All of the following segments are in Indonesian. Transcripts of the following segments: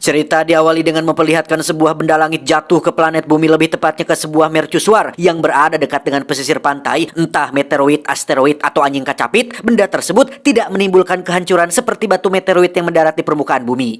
Cerita diawali dengan memperlihatkan sebuah benda langit jatuh ke planet bumi, lebih tepatnya ke sebuah mercusuar yang berada dekat dengan pesisir pantai. Entah meteoroid, asteroid, atau anjing kacapit, benda tersebut tidak menimbulkan kehancuran seperti batu meteoroid yang mendarat di permukaan bumi.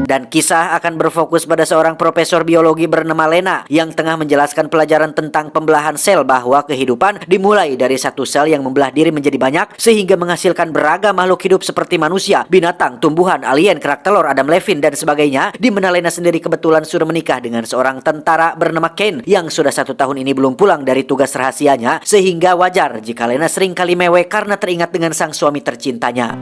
Dan kisah akan berfokus pada seorang profesor biologi bernama Lena yang tengah menjelaskan pelajaran tentang pembelahan sel, bahwa kehidupan dimulai dari satu sel yang membelah diri menjadi banyak sehingga menghasilkan beragam makhluk hidup seperti manusia, binatang, tumbuhan, alien, kerak telur, Adam Levine, dan sebagainya. Di mana Lena sendiri kebetulan sudah menikah dengan seorang tentara bernama Ken yang sudah 1 tahun ini belum pulang dari tugas rahasianya, sehingga wajar jika Lena sering kali mewek karena teringat dengan sang suami tercintanya.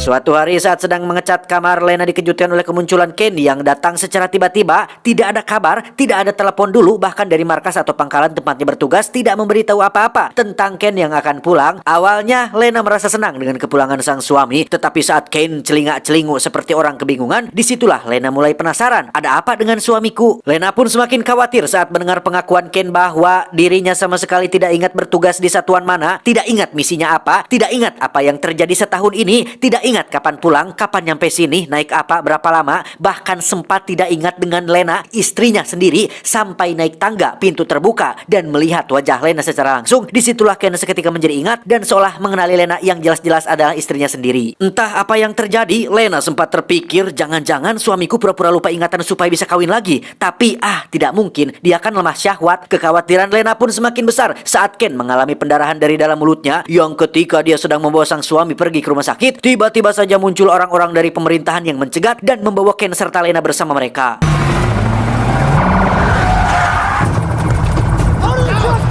Suatu hari saat sedang mengecat kamar, Lena dikejutkan oleh kemunculan Ken yang datang secara tiba-tiba. Tidak ada kabar, tidak ada telepon dulu, bahkan dari markas atau pangkalan tempatnya bertugas tidak memberitahu apa-apa tentang Ken yang akan pulang. Awalnya Lena merasa senang dengan kepulangan sang suami, tetapi saat Ken celingak-celinguk seperti orang kebingungan, disitulah Lena mulai penasaran, ada apa dengan suamiku? Lena pun semakin khawatir saat mendengar pengakuan Ken bahwa dirinya sama sekali tidak ingat bertugas di satuan mana, tidak ingat misinya apa, tidak ingat apa yang terjadi setahun ini, tidak ingat kapan pulang, kapan nyampe sini, naik apa, berapa lama, bahkan sempat tidak ingat dengan Lena, istrinya sendiri, sampai naik tangga, pintu terbuka, dan melihat wajah Lena secara langsung. Disitulah Ken seketika menjadi ingat dan seolah mengenali Lena yang jelas-jelas adalah istrinya sendiri. Entah apa yang terjadi, Lena sempat terpikir, jangan-jangan suamiku pura-pura lupa ingatan supaya bisa kawin lagi. Tapi tidak mungkin, dia kan lemah syahwat. Kekhawatiran Lena pun semakin besar saat Ken mengalami pendarahan dari dalam mulutnya, yang ketika dia sedang membawa sang suami pergi ke rumah sakit, tiba-tiba saja muncul orang-orang dari pemerintahan yang mencegat dan membawa Ken serta Lena bersama mereka.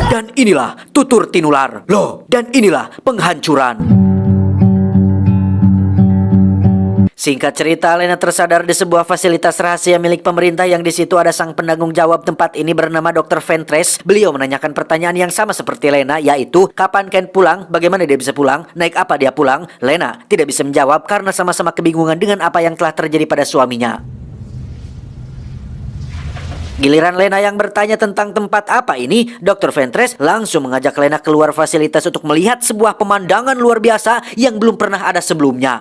Dan inilah tutur tinular. Loh, dan inilah penghancuran. Singkat cerita, Lena tersadar di sebuah fasilitas rahasia milik pemerintah yang di situ ada sang penanggung jawab tempat ini bernama Dr. Ventress. Beliau menanyakan pertanyaan yang sama seperti Lena, yaitu kapan Ken pulang, bagaimana dia bisa pulang, naik apa dia pulang. Lena tidak bisa menjawab karena sama-sama kebingungan dengan apa yang telah terjadi pada suaminya. Giliran Lena yang bertanya tentang tempat apa ini, Dr. Ventress langsung mengajak Lena keluar fasilitas untuk melihat sebuah pemandangan luar biasa yang belum pernah ada sebelumnya.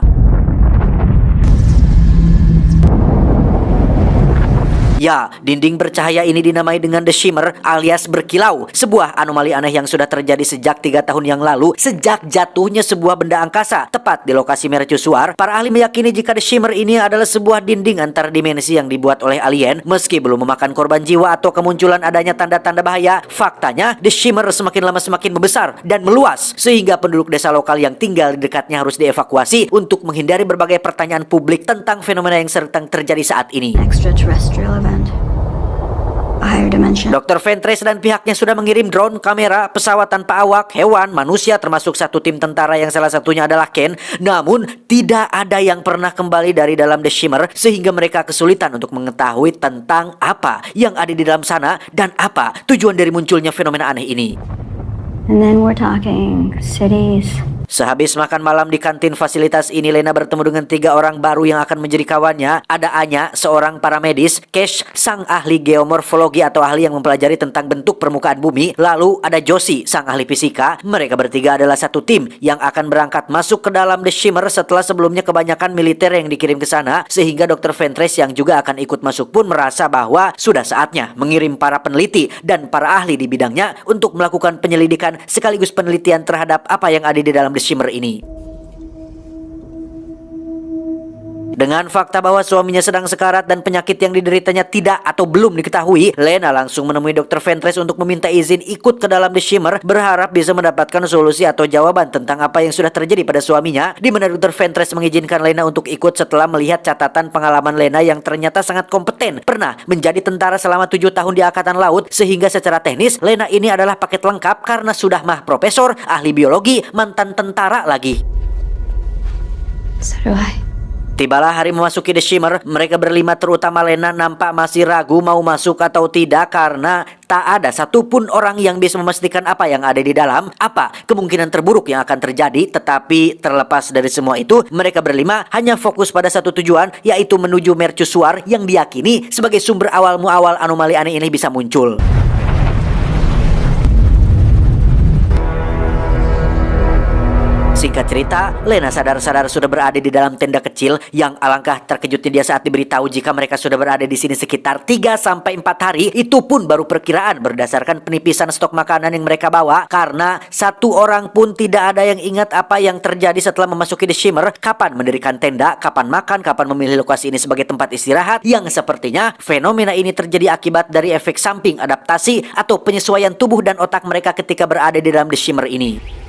Ya, dinding bercahaya ini dinamai dengan The Shimmer alias berkilau, sebuah anomali aneh yang sudah terjadi sejak 3 tahun yang lalu, sejak jatuhnya sebuah benda angkasa tepat di lokasi mercusuar. Para ahli meyakini jika The Shimmer ini adalah sebuah dinding antar dimensi yang dibuat oleh alien. Meski belum memakan korban jiwa atau kemunculan adanya tanda-tanda bahaya, faktanya The Shimmer semakin lama semakin membesar dan meluas, sehingga penduduk desa lokal yang tinggal di dekatnya harus dievakuasi untuk menghindari berbagai pertanyaan publik tentang fenomena yang sedang terjadi saat ini. Extraterrestrial event. A higher dimension. Dr. Ventress dan pihaknya sudah mengirim drone, kamera, pesawat tanpa awak, hewan, manusia, termasuk satu tim tentara yang salah satunya adalah Ken. Namun tidak ada yang pernah kembali dari dalam The Shimmer, sehingga mereka kesulitan untuk mengetahui tentang apa yang ada di dalam sana dan apa tujuan dari munculnya fenomena aneh ini. And then we're talking cities. Sehabis makan malam di kantin fasilitas ini, Lena bertemu dengan 3 orang baru yang akan menjadi kawannya. Ada Anya, seorang paramedis, Cash, sang ahli geomorfologi atau ahli yang mempelajari tentang bentuk permukaan bumi. Lalu ada Josie, sang ahli fisika. Mereka bertiga adalah satu tim yang akan berangkat masuk ke dalam The Shimmer setelah sebelumnya kebanyakan militer yang dikirim ke sana, sehingga Dr. Ventress yang juga akan ikut masuk pun merasa bahwa sudah saatnya mengirim para peneliti dan para ahli di bidangnya untuk melakukan penyelidikan sekaligus penelitian terhadap apa yang ada di dalam The Shimmer ini. Dengan fakta bahwa suaminya sedang sekarat dan penyakit yang dideritanya tidak atau belum diketahui, Lena langsung menemui Dr. Ventress untuk meminta izin ikut ke dalam The Shimmer, berharap bisa mendapatkan solusi atau jawaban tentang apa yang sudah terjadi pada suaminya, di mana Dr. Ventress mengizinkan Lena untuk ikut setelah melihat catatan pengalaman Lena yang ternyata sangat kompeten. Pernah menjadi tentara selama 7 tahun di Angkatan Laut, sehingga secara teknis Lena ini adalah paket lengkap karena sudah profesor, ahli biologi, mantan tentara lagi. So do I. Tibalah hari memasuki The Shimmer, mereka berlima terutama Lena nampak masih ragu mau masuk atau tidak karena tak ada satupun orang yang bisa memastikan apa yang ada di dalam, apa kemungkinan terburuk yang akan terjadi. Tetapi terlepas dari semua itu, mereka berlima hanya fokus pada satu tujuan, yaitu menuju mercusuar yang diyakini sebagai sumber awal muawal anomali aneh ini bisa muncul. Singkat cerita, Lena sadar-sadar sudah berada di dalam tenda kecil yang alangkah terkejutnya dia saat diberitahu jika mereka sudah berada di sini sekitar 3-4 hari. Itu pun baru perkiraan berdasarkan penipisan stok makanan yang mereka bawa, karena satu orang pun tidak ada yang ingat apa yang terjadi setelah memasuki The Shimmer, kapan mendirikan tenda, kapan makan, kapan memilih lokasi ini sebagai tempat istirahat, yang sepertinya fenomena ini terjadi akibat dari efek samping adaptasi atau penyesuaian tubuh dan otak mereka ketika berada di dalam The Shimmer ini.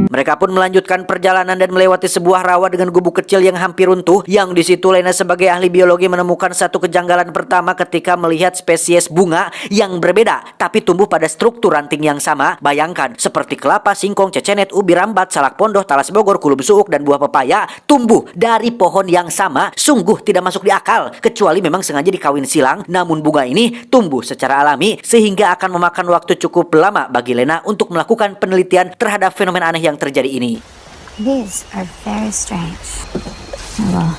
Mereka pun melanjutkan perjalanan dan melewati sebuah rawa dengan gubuk kecil yang hampir runtuh, yang di situ Lena sebagai ahli biologi menemukan satu kejanggalan pertama ketika melihat spesies bunga yang berbeda tapi tumbuh pada struktur ranting yang sama. Bayangkan, seperti kelapa, singkong, cecenet, ubi rambat, salak pondoh, talas bogor, kulub suuk, dan buah pepaya tumbuh dari pohon yang sama. Sungguh tidak masuk di akal, kecuali memang sengaja dikawin silang. Namun bunga ini tumbuh secara alami sehingga akan memakan waktu cukup lama bagi Lena untuk melakukan penelitian terhadap fenomena aneh yang terjadi ini. These are very strange. Well,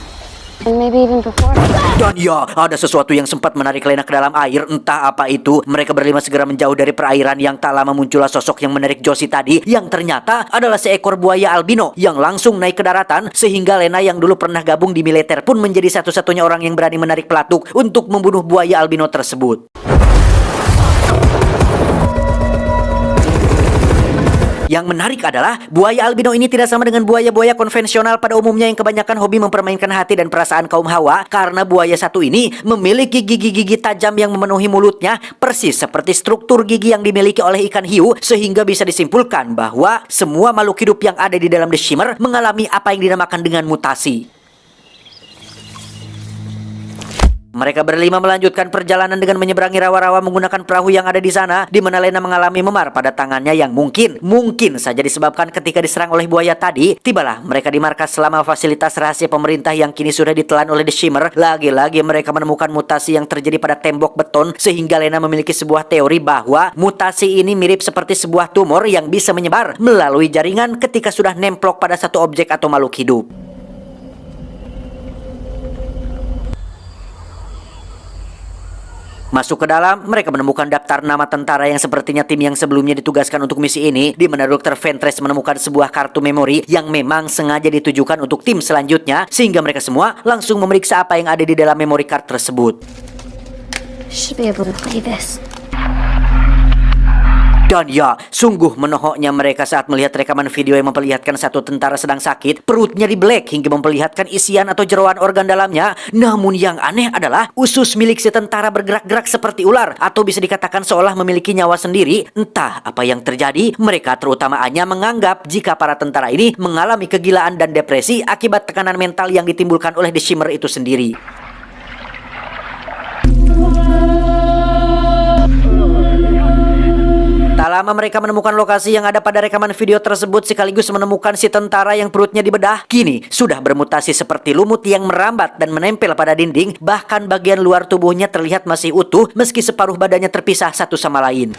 and maybe even before. Dan ya, ada sesuatu yang sempat menarik Lena ke dalam air, entah apa itu. Mereka berlima segera menjauh dari perairan yang tak lama muncullah sosok yang menarik Josie tadi, yang ternyata adalah seekor buaya albino yang langsung naik ke daratan, sehingga Lena yang dulu pernah gabung di militer pun menjadi satu-satunya orang yang berani menarik pelatuk untuk membunuh buaya albino tersebut. Yang menarik adalah buaya albino ini tidak sama dengan buaya-buaya konvensional pada umumnya yang kebanyakan hobi mempermainkan hati dan perasaan kaum hawa, karena buaya satu ini memiliki gigi-gigi tajam yang memenuhi mulutnya persis seperti struktur gigi yang dimiliki oleh ikan hiu, sehingga bisa disimpulkan bahwa semua makhluk hidup yang ada di dalam The Shimmer mengalami apa yang dinamakan dengan mutasi. Mereka berlima melanjutkan perjalanan dengan menyeberangi rawa-rawa menggunakan perahu yang ada di sana, di mana Lena mengalami memar pada tangannya yang mungkin saja disebabkan ketika diserang oleh buaya tadi. Tibalah mereka di markas selama fasilitas rahasia pemerintah yang kini sudah ditelan oleh The Shimmer. Lagi-lagi mereka menemukan mutasi yang terjadi pada tembok beton, sehingga Lena memiliki sebuah teori bahwa mutasi ini mirip seperti sebuah tumor yang bisa menyebar melalui jaringan ketika sudah nemplok pada satu objek atau makhluk hidup. Masuk ke dalam, mereka menemukan daftar nama tentara yang sepertinya tim yang sebelumnya ditugaskan untuk misi ini, di mana Dr. Ventress menemukan sebuah kartu memori yang memang sengaja ditujukan untuk tim selanjutnya, sehingga mereka semua langsung memeriksa apa yang ada di dalam memory card tersebut. Should be able to play this. Dan ya, sungguh menohoknya mereka saat melihat rekaman video yang memperlihatkan satu tentara sedang sakit, perutnya dibelek hingga memperlihatkan isian atau jeroan organ dalamnya. Namun yang aneh adalah usus milik si tentara bergerak-gerak seperti ular, atau bisa dikatakan seolah memiliki nyawa sendiri. Entah apa yang terjadi, mereka terutama Anya menganggap jika para tentara ini mengalami kegilaan dan depresi akibat tekanan mental yang ditimbulkan oleh The Shimmer itu sendiri. Tak lama mereka menemukan lokasi yang ada pada rekaman video tersebut, sekaligus menemukan si tentara yang perutnya dibedah kini sudah bermutasi seperti lumut yang merambat dan menempel pada dinding. Bahkan bagian luar tubuhnya terlihat masih utuh meski separuh badannya terpisah satu sama lain.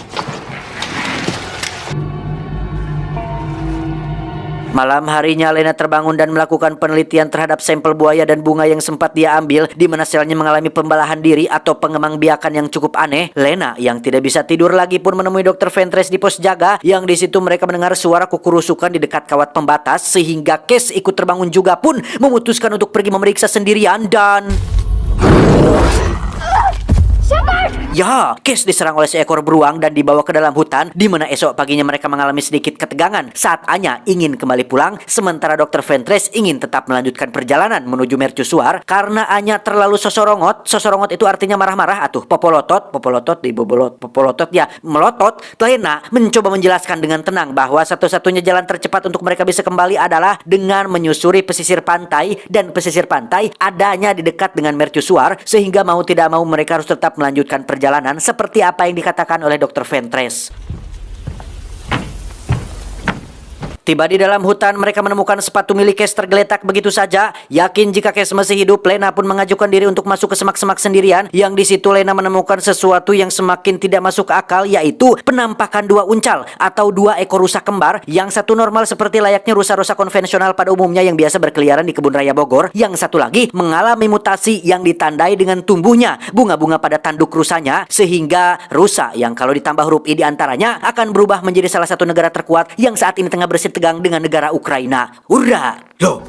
Malam harinya Lena terbangun dan melakukan penelitian terhadap sampel buaya dan bunga yang sempat dia ambil, di mana selnya mengalami pembelahan diri atau pengembangbiakan yang cukup aneh. Lena yang tidak bisa tidur lagi pun menemui Dr. Ventress di pos jaga, yang di situ mereka mendengar suara kukurusukan di dekat kawat pembatas, sehingga Kes ikut terbangun juga pun memutuskan untuk pergi memeriksa sendirian dan... Ya, Kes diserang oleh seekor beruang dan dibawa ke dalam hutan, di mana esok paginya mereka mengalami sedikit ketegangan saat Anya ingin kembali pulang, sementara Dr. Ventress ingin tetap melanjutkan perjalanan menuju mercusuar karena Anya terlalu sosorongot. Sosorongot itu artinya marah-marah atuh. Popolotot dibobolot, popolotot ya, melotot. Lena mencoba menjelaskan dengan tenang bahwa satu-satunya jalan tercepat untuk mereka bisa kembali adalah dengan menyusuri pesisir pantai, dan pesisir pantai adanya di dekat dengan mercusuar, sehingga mau tidak mau mereka harus tetap melanjutkan perjalanan seperti apa yang dikatakan oleh Dr. Ventress. Tiba di dalam hutan, mereka menemukan sepatu milik Cash tergeletak begitu saja. Yakin jika Cash masih hidup, Lena pun mengajukan diri untuk masuk ke semak-semak sendirian. Yang di situ Lena menemukan sesuatu yang semakin tidak masuk akal, yaitu penampakan dua uncal atau dua ekor rusa kembar. Yang satu normal seperti layaknya rusa-rusa konvensional pada umumnya yang biasa berkeliaran di kebun raya Bogor. Yang satu lagi mengalami mutasi yang ditandai dengan tumbuhnya bunga-bunga pada tanduk rusanya, sehingga rusa yang kalau ditambah huruf I diantaranya akan berubah menjadi salah satu negara terkuat yang saat ini tengah bersih tegang dengan negara Ukraina. Hurra! Loh!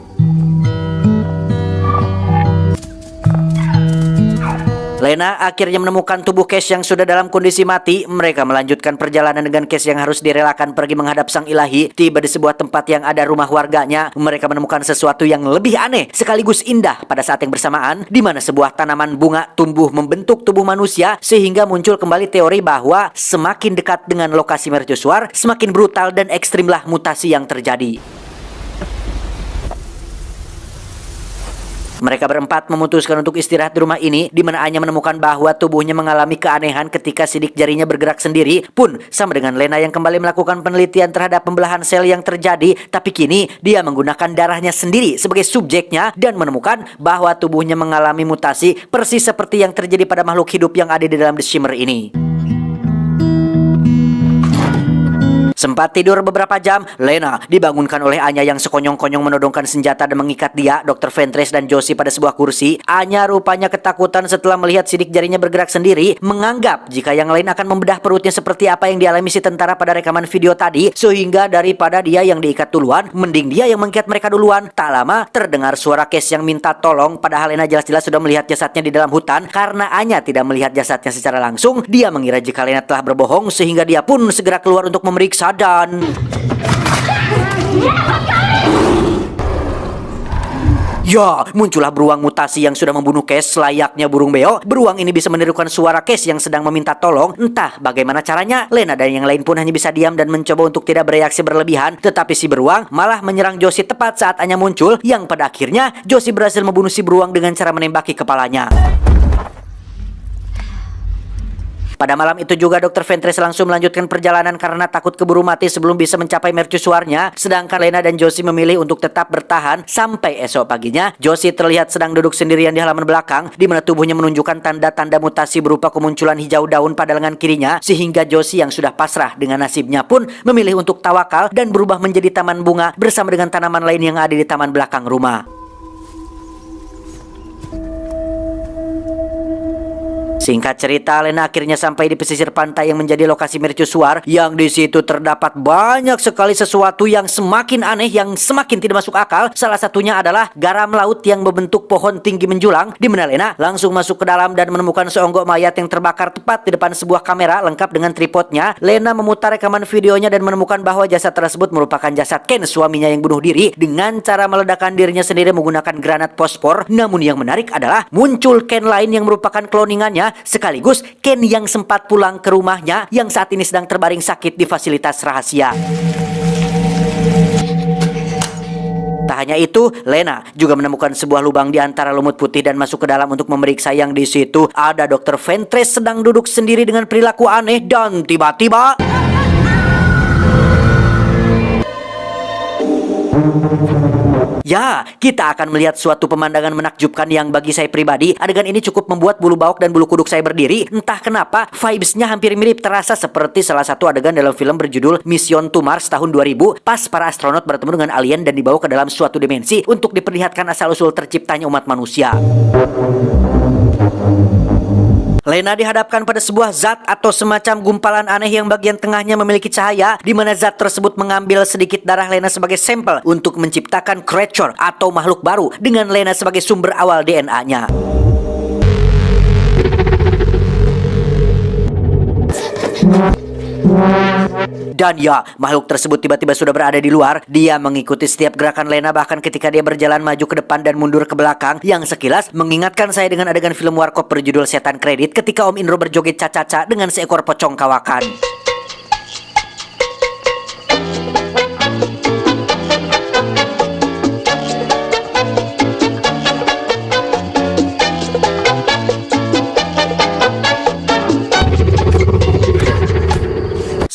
Lena akhirnya menemukan tubuh Cash yang sudah dalam kondisi mati. Mereka melanjutkan perjalanan dengan Cash yang harus direlakan pergi menghadap sang ilahi. Tiba di sebuah tempat yang ada rumah warganya, mereka menemukan sesuatu yang lebih aneh sekaligus indah pada saat yang bersamaan, di mana sebuah tanaman bunga tumbuh membentuk tubuh manusia, sehingga muncul kembali teori bahwa semakin dekat dengan lokasi mercusuar, semakin brutal dan ekstrimlah mutasi yang terjadi. Mereka berempat memutuskan untuk istirahat di rumah ini, di mana Anya menemukan bahwa tubuhnya mengalami keanehan ketika sidik jarinya bergerak sendiri, pun sama dengan Lena yang kembali melakukan penelitian terhadap pembelahan sel yang terjadi, tapi kini dia menggunakan darahnya sendiri sebagai subjeknya dan menemukan bahwa tubuhnya mengalami mutasi persis seperti yang terjadi pada makhluk hidup yang ada di dalam The Shimmer ini. Sempat tidur beberapa jam, Lena dibangunkan oleh Anya yang sekonyong-konyong menodongkan senjata dan mengikat dia, Dr. Ventress dan Josie pada sebuah kursi. Anya rupanya ketakutan setelah melihat sidik jarinya bergerak sendiri, menganggap jika yang lain akan membedah perutnya seperti apa yang dialami si tentara pada rekaman video tadi, sehingga daripada dia yang diikat duluan, mending dia yang mengikat mereka duluan. Tak lama, terdengar suara Cash yang minta tolong, padahal Lena jelas-jelas sudah melihat jasadnya di dalam hutan. Karena Anya tidak melihat jasadnya secara langsung, dia mengira jika Lena telah berbohong, sehingga dia pun segera keluar untuk memeriksa dan... Ya, muncullah beruang mutasi yang sudah membunuh Cash layaknya burung beo. Beruang ini bisa menirukan suara Cash yang sedang meminta tolong. Entah bagaimana caranya, Lena dan yang lain pun hanya bisa diam dan mencoba untuk tidak bereaksi berlebihan. Tetapi si beruang malah menyerang Josie tepat saat Anya muncul, yang pada akhirnya Josie berhasil membunuh si beruang dengan cara menembaki kepalanya. Pada malam itu juga Dr. Ventress langsung melanjutkan perjalanan karena takut keburu mati sebelum bisa mencapai mercusuarnya. Sedangkan Lena dan Josie memilih untuk tetap bertahan sampai esok paginya. Josie terlihat sedang duduk sendirian di halaman belakang, di mana tubuhnya menunjukkan tanda-tanda mutasi berupa kemunculan hijau daun pada lengan kirinya, sehingga Josie yang sudah pasrah dengan nasibnya pun memilih untuk tawakal dan berubah menjadi taman bunga bersama dengan tanaman lain yang ada di taman belakang rumah. Singkat cerita, Lena akhirnya sampai di pesisir pantai yang menjadi lokasi mercusuar, yang di situ terdapat banyak sekali sesuatu yang semakin aneh, yang semakin tidak masuk akal. Salah satunya adalah garam laut yang membentuk pohon tinggi menjulang, di mana Lena langsung masuk ke dalam dan menemukan seonggok mayat yang terbakar tepat di depan sebuah kamera lengkap dengan tripodnya. Lena memutar rekaman videonya dan menemukan bahwa jasad tersebut merupakan jasad Ken, suaminya yang bunuh diri dengan cara meledakkan dirinya sendiri menggunakan granat fosfor. Namun yang menarik adalah muncul Ken lain yang merupakan kloningannya, sekaligus Ken yang sempat pulang ke rumahnya yang saat ini sedang terbaring sakit di fasilitas rahasia. Tak hanya itu, Lena juga menemukan sebuah lubang di antara lumut putih dan masuk ke dalam untuk memeriksa, yang di situ ada Dr. Ventress sedang duduk sendiri dengan perilaku aneh dan tiba-tiba... Ya, kita akan melihat suatu pemandangan menakjubkan yang bagi saya pribadi, adegan ini cukup membuat bulu baok dan bulu kuduk saya berdiri. Entah kenapa, vibes-nya hampir mirip, terasa seperti salah satu adegan dalam film berjudul Mission to Mars tahun 2000, pas para astronot bertemu dengan alien dan dibawa ke dalam suatu dimensi untuk diperlihatkan asal-usul terciptanya umat manusia. Lena dihadapkan pada sebuah zat atau semacam gumpalan aneh yang bagian tengahnya memiliki cahaya, di mana zat tersebut mengambil sedikit darah Lena sebagai sampel untuk menciptakan creature atau makhluk baru dengan Lena sebagai sumber awal DNA-nya. Dan ya, makhluk tersebut tiba-tiba sudah berada di luar. Dia mengikuti setiap gerakan Lena, bahkan ketika dia berjalan maju ke depan dan mundur ke belakang, yang sekilas mengingatkan saya dengan adegan film Warkop berjudul Setan Kredit ketika Om Indro berjoget caca-caca dengan seekor pocong kawakan.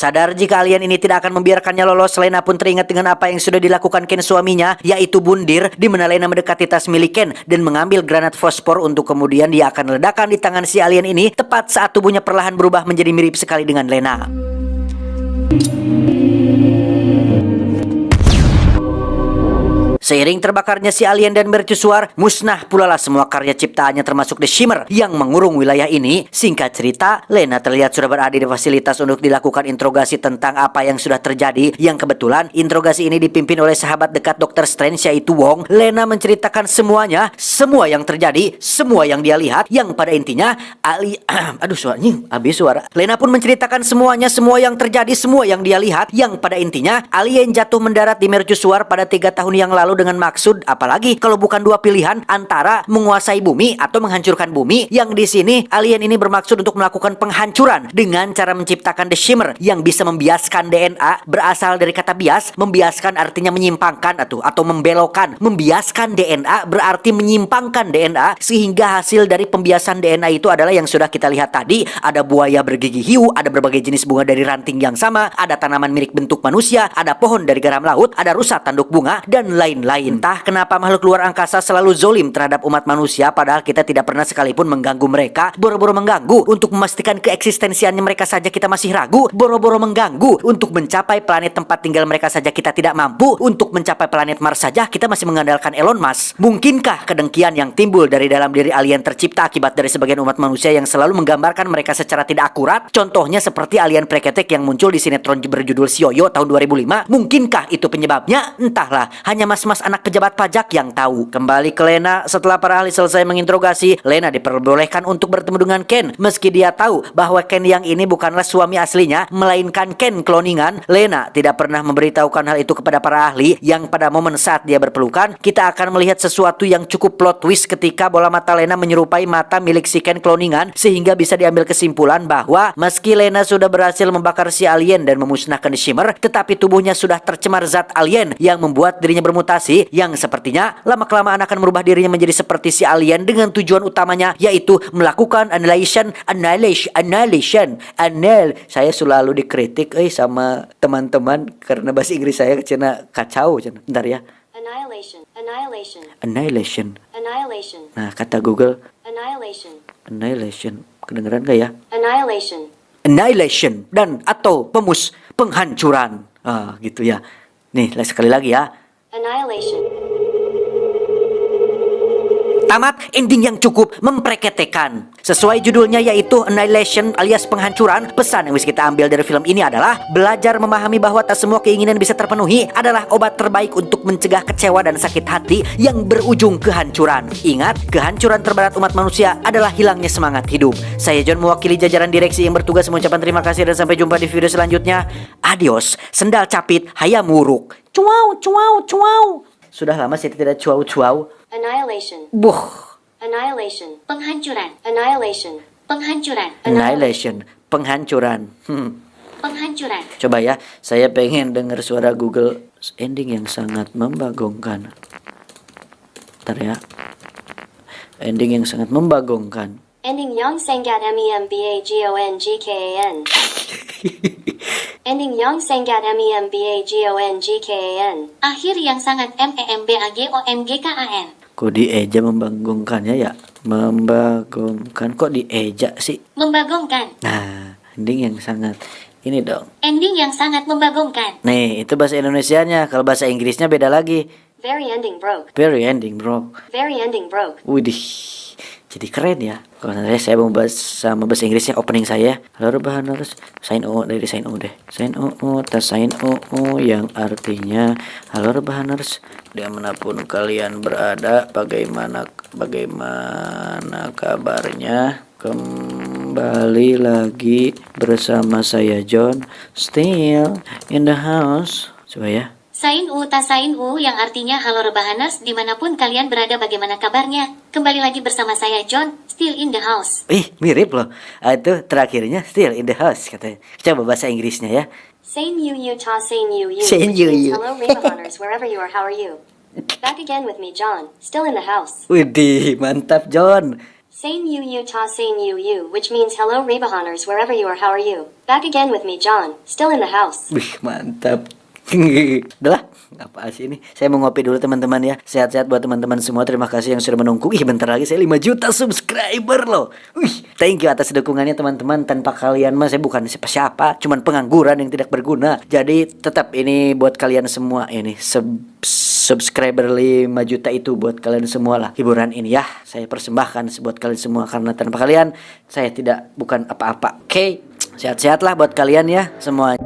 Sadar jika alien ini tidak akan membiarkannya lolos, Lena pun teringat dengan apa yang sudah dilakukan Ken suaminya, yaitu bundir, di mana Lena mendekati tas milik Ken dan mengambil granat fosfor untuk kemudian dia akan ledakan di tangan si alien ini tepat saat tubuhnya perlahan berubah menjadi mirip sekali dengan Lena. Seiring terbakarnya si alien dan mercusuar, musnah pula lah semua karya ciptaannya termasuk The Shimmer yang mengurung wilayah ini. Singkat cerita, Lena terlihat sudah berada di fasilitas untuk dilakukan interogasi tentang apa yang sudah terjadi. Yang kebetulan, interogasi ini dipimpin oleh sahabat dekat Dr. Strange yaitu Wong. Lena menceritakan semuanya, semua yang terjadi, semua yang dia lihat, yang pada intinya, suara. Lena pun menceritakan semuanya, semua yang terjadi, semua yang dia lihat, yang pada intinya, alien jatuh mendarat di mercusuar pada 3 tahun yang lalu dengan maksud, apalagi kalau bukan dua pilihan antara menguasai bumi atau menghancurkan bumi. Yang di sini alien ini bermaksud untuk melakukan penghancuran dengan cara menciptakan The Shimmer yang bisa membiaskan DNA, berasal dari kata bias. Membiaskan artinya menyimpangkan atau membelokkan. Membiaskan DNA berarti menyimpangkan DNA, sehingga hasil dari pembiasan DNA itu adalah yang sudah kita lihat tadi. Ada buaya bergigi hiu, ada berbagai jenis bunga dari ranting yang sama, ada tanaman mirip bentuk manusia, ada pohon dari garam laut, ada rusa tanduk bunga, dan lain-lain. Entah kenapa makhluk luar angkasa selalu zolim terhadap umat manusia, padahal kita tidak pernah sekalipun mengganggu mereka. Boro-boro mengganggu untuk memastikan keeksistensiannya mereka saja kita masih ragu. Boro-boro mengganggu untuk mencapai planet tempat tinggal mereka saja kita tidak mampu. Untuk mencapai planet Mars saja kita masih mengandalkan Elon Musk. Mungkinkah kedengkian yang timbul dari dalam diri alien tercipta akibat dari sebagian umat manusia yang selalu menggambarkan mereka secara tidak akurat? Contohnya seperti alien preketek yang muncul di sinetron berjudul Sioyo tahun 2005. Mungkinkah itu penyebabnya? Entahlah, hanya mas-mas anak pejabat pajak yang tahu. Kembali ke Lena, setelah para ahli selesai menginterogasi, Lena diperbolehkan untuk bertemu dengan Ken. Meski dia tahu bahwa Ken yang ini bukanlah suami aslinya, melainkan Ken kloningan, Lena tidak pernah memberitahukan hal itu kepada para ahli. Yang pada momen saat dia berpelukan, kita akan melihat sesuatu yang cukup plot twist ketika bola mata Lena menyerupai mata milik si Ken kloningan, sehingga bisa diambil kesimpulan bahwa meski Lena sudah berhasil membakar si alien dan memusnahkan The Shimmer, tetapi tubuhnya sudah tercemar zat alien yang membuat dirinya bermutasi, yang sepertinya lama-kelamaan akan merubah dirinya menjadi seperti si alien dengan tujuan utamanya yaitu melakukan annihilation. Saya selalu dikritik sama teman-teman karena bahasa Inggris saya kecina kacau. Bentar ya. Annihilation. Nah, kata Google annihilation. Kedengeran gak ya? Annihilation dan atau penghancuran. Gitu ya. Nih, sekali lagi ya. Annihilation. Tamat ending yang cukup mempreketekan. Sesuai judulnya yaitu Annihilation alias penghancuran, pesan yang bisa kita ambil dari film ini adalah belajar memahami bahwa tak semua keinginan bisa terpenuhi adalah obat terbaik untuk mencegah kecewa dan sakit hati yang berujung kehancuran. Ingat, kehancuran terberat umat manusia adalah hilangnya semangat hidup. Saya John mewakili jajaran direksi yang bertugas mengucapkan terima kasih dan sampai jumpa di video selanjutnya. Adios, sendal capit, hayam muruk. Cuau. Sudah lama saya tidak cuau. Annihilation. Annihilation. Penghancuran. Annihilation. Penghancuran. Annihilation. Penghancuran. Penghancuran. Coba ya, saya pengen dengar suara Google ending yang sangat membagongkan. Bentar ya. Ending yang sangat membagongkan. Ending yang sangat membagongkan. Ending yang sangat membagongkan. Akhir yang sangat membagongkan. Kok dieja membagongkannya ya? Membagongkan. Kok dieja sih? Membagongkan. Nah, ending yang sangat ini dong. Ending yang sangat membagongkan. Nih, itu bahasa Indonesianya. Kalau bahasa Inggrisnya beda lagi. Very ending broke. Very ending broke. Very ending broke. Widih, jadi keren ya. Kalau saya mau bahas sama bahasa Inggrisnya opening saya. Halo rebahan harus sign O dari sign O deh. Sign O yang artinya halo rebahaners dimanapun kalian berada, bagaimana kabarnya? Kembali lagi bersama saya John, still in the house. Coba ya. Sain U yang artinya halo rebahaners dimanapun kalian berada bagaimana kabarnya. Kembali lagi bersama saya John, still in the house. Mirip loh. Itu terakhirnya still in the house katanya. Coba bahasa Inggrisnya ya. Sain you ta sain you. Sain which you. means hello rebahaners wherever you are, how are you? Back again with me John, still in the house. Widih, mantap John. Sane you ta sane you, which means hello Rebahaners wherever you are, how are you? Back again with me John, still in the house. Wih, mantap. Udah lah, apa sih ini? Saya mau ngopi dulu teman-teman ya. Sehat-sehat buat teman-teman semua. Terima kasih yang sudah menunggu. Ih, bentar lagi saya 5 juta subscriber loh. Wih, thank you atas dukungannya teman-teman. Tanpa kalian mah saya bukan siapa-siapa, cuman pengangguran yang tidak berguna. Jadi tetap ini buat kalian semua ini subscriber 5 juta itu buat kalian semua lah. Hiburan ini ya, saya persembahkan buat kalian semua karena tanpa kalian saya bukan apa-apa. Oke, sehat-sehat lah buat kalian ya semua.